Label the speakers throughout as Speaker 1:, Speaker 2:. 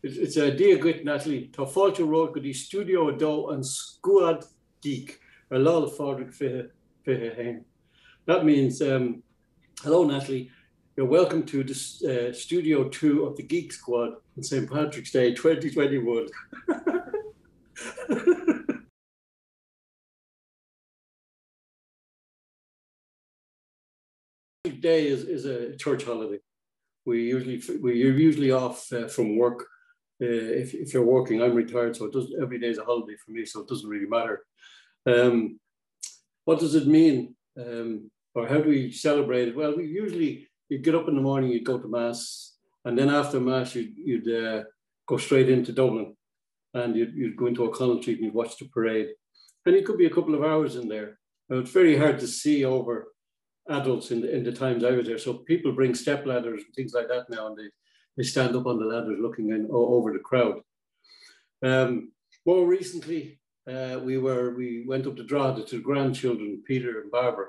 Speaker 1: It's a dia gut Natalie, Tá fáilte road go dtí studio adó an squad geek, a lot of fádraigh fiche hain. That means, hello Natalie, you're welcome to this, Studio 2 of the Geek Squad on St. Patrick's Day 2021. Day is a church holiday. We're usually off from work. If you're working, I'm retired, so every day is a holiday for me, so it doesn't really matter. What does it mean? Or how do we celebrate it? Well, you'd get up in the morning, you'd go to Mass, and then after Mass, you'd go straight into Dublin, and you'd go into O'Connell Street and you'd watch the parade. And it could be a couple of hours in there. Now, it's very hard to see over adults in the times I was there. So people bring step ladders and things like that now, and they stand up on the ladders looking in over the crowd. More recently, we went up to Drogheda to the grandchildren, Peter and Barbara,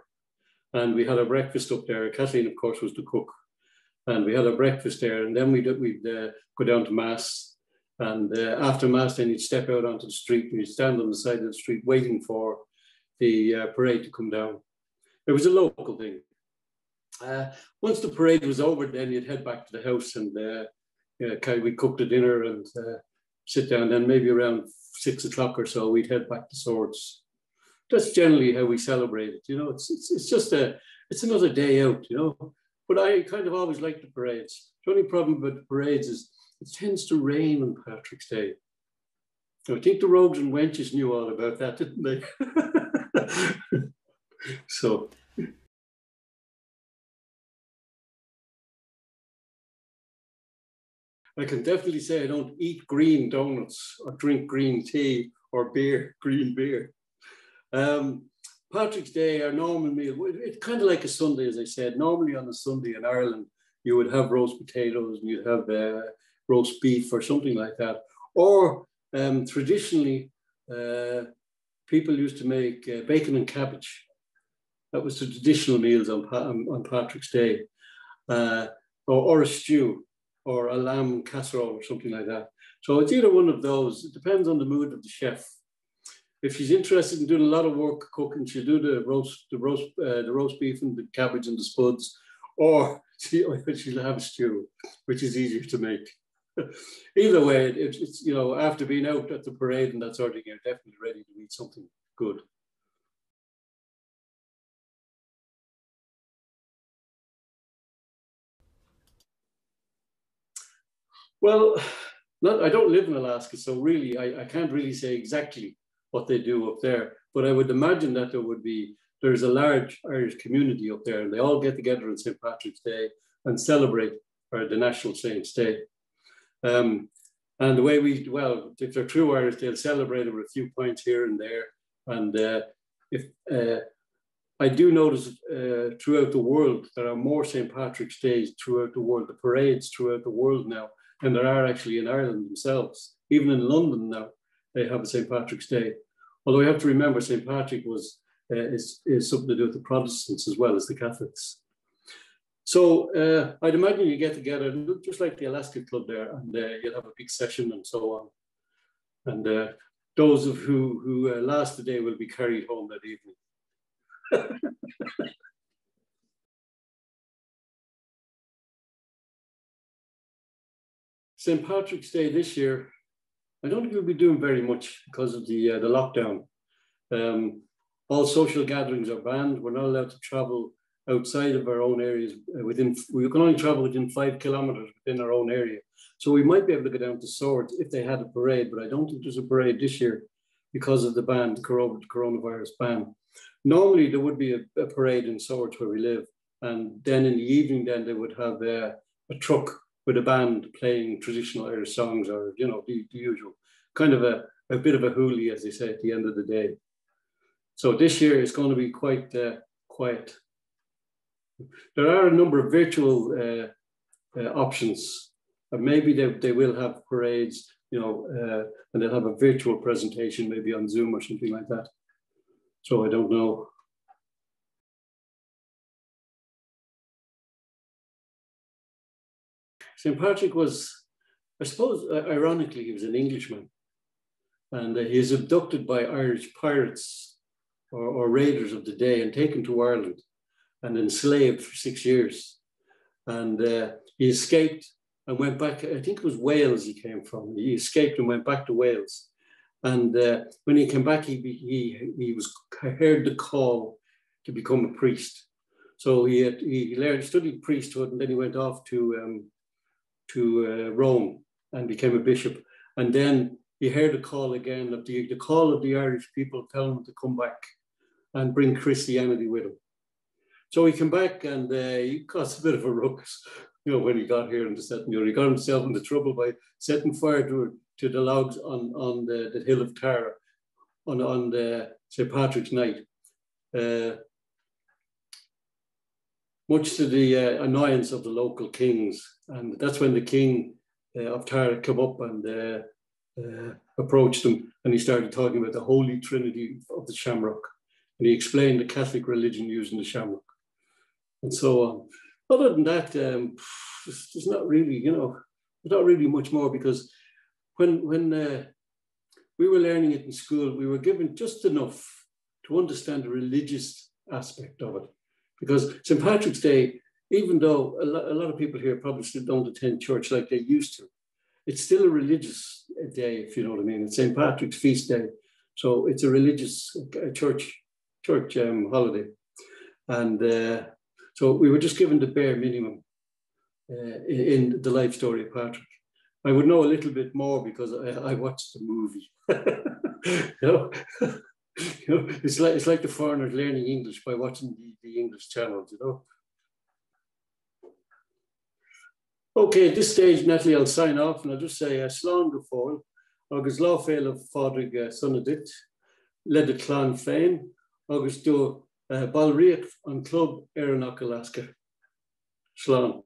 Speaker 1: and we had a breakfast up there. Kathleen, of course, was the cook, and we had a breakfast there. And then we'd go down to Mass, and after Mass, then you'd step out onto the street and you'd stand on the side of the street waiting for the parade to come down. It was a local thing. Once the parade was over, then you'd head back to the house, and we'd cook the dinner and sit down. Then maybe around 6 o'clock or so, we'd head back to Swords. That's generally how we celebrate it. You know, it's just it's another day out. You know, but I kind of always like the parades. The only problem with the parades is it tends to rain on Patrick's Day. I think the rogues and wenches knew all about that, didn't they? So. I can definitely say I don't eat green donuts or drink green tea or green beer. Patrick's Day, our normal meal, it's kind of like a Sunday, as I said. Normally on a Sunday in Ireland, you would have roast potatoes and you'd have roast beef or something like that. Or traditionally, people used to make bacon and cabbage. That was the traditional meals on Patrick's Day, or a stew, or a lamb casserole or something like that. So it's either one of those. It depends on the mood of the chef. If she's interested in doing a lot of work cooking, she'll do the roast beef and the cabbage and the spuds, or she'll have a stew, which is easier to make. Either way, it's you know, after being out at the parade and that sort of thing, you're definitely ready to eat something good. Well, I don't live in Alaska, so really, I can't really say exactly what they do up there. But I would imagine that there's a large Irish community up there, and they all get together on St. Patrick's Day and celebrate the National Saints' Day. And the way if they're true Irish, they'll celebrate it with a few points here and there. And I do notice throughout the world, there are more St. Patrick's Days throughout the world, the parades throughout the world now, and there are actually in Ireland themselves. Even in London now, they have a St. Patrick's Day. Although we have to remember St. Patrick is something to do with the Protestants as well as the Catholics. So I'd imagine you get together, just like the Alaska Club there, and you'll have a big session and so on. And those of who last the day will be carried home that evening. St. Patrick's Day this year, I don't think we'll be doing very much because of the lockdown. All social gatherings are banned. We're not allowed to travel outside of our own areas. We can only travel within 5 kilometers within our own area. So we might be able to go down to Swords if they had a parade, but I don't think there's a parade this year because of the ban, the coronavirus ban. Normally there would be a parade in Swords where we live, and then in the evening, then they would have a truck with a band playing traditional Irish songs, or you know, the usual kind of a bit of a hoolie, as they say, at the end of the day. So this year it's going to be quite quiet. There are a number of virtual options. Maybe they will have parades, you know, and they'll have a virtual presentation, maybe on Zoom or something like that. So I don't know. St. Patrick was I suppose, ironically, he was an Englishman. And he is abducted by Irish pirates or raiders of the day and taken to Ireland and enslaved for 6 years. And he escaped and went back. I think it was Wales he came from. He escaped and went back to Wales. And when he came back, he heard the call to become a priest. So he studied priesthood, and then he went off to Rome and became a bishop. And then he heard a call again of the call of the Irish people telling him to come back and bring Christianity with him. So he came back, and he caused a bit of a ruckus, when he got here and he got himself into trouble by setting fire to the logs on the hill of Tara on the St. Patrick's night. Much to the annoyance of the local kings. And that's when the king of Tara came up and approached him, and he started talking about the Holy Trinity of the Shamrock. And he explained the Catholic religion using the Shamrock and so on. Other than that, there's not really, there's not really much more, because when we were learning it in school, we were given just enough to understand the religious aspect of it. Because St. Patrick's Day, even though a lot of people here probably still don't attend church like they used to, it's still a religious day, if you know what I mean. It's St. Patrick's feast day. So it's a religious church holiday. And so we were just given the bare minimum in the life story of Patrick. I would know a little bit more because I watched the movie. It's like the foreigners learning English by watching the English channels, Okay, at this stage, Natalie, I'll sign off, and I'll just say, Slán go fóill, agus lá féile fádrig Sonadit, le de clán féin, agus do balríocht an club Aeronautic Alaska. Slán.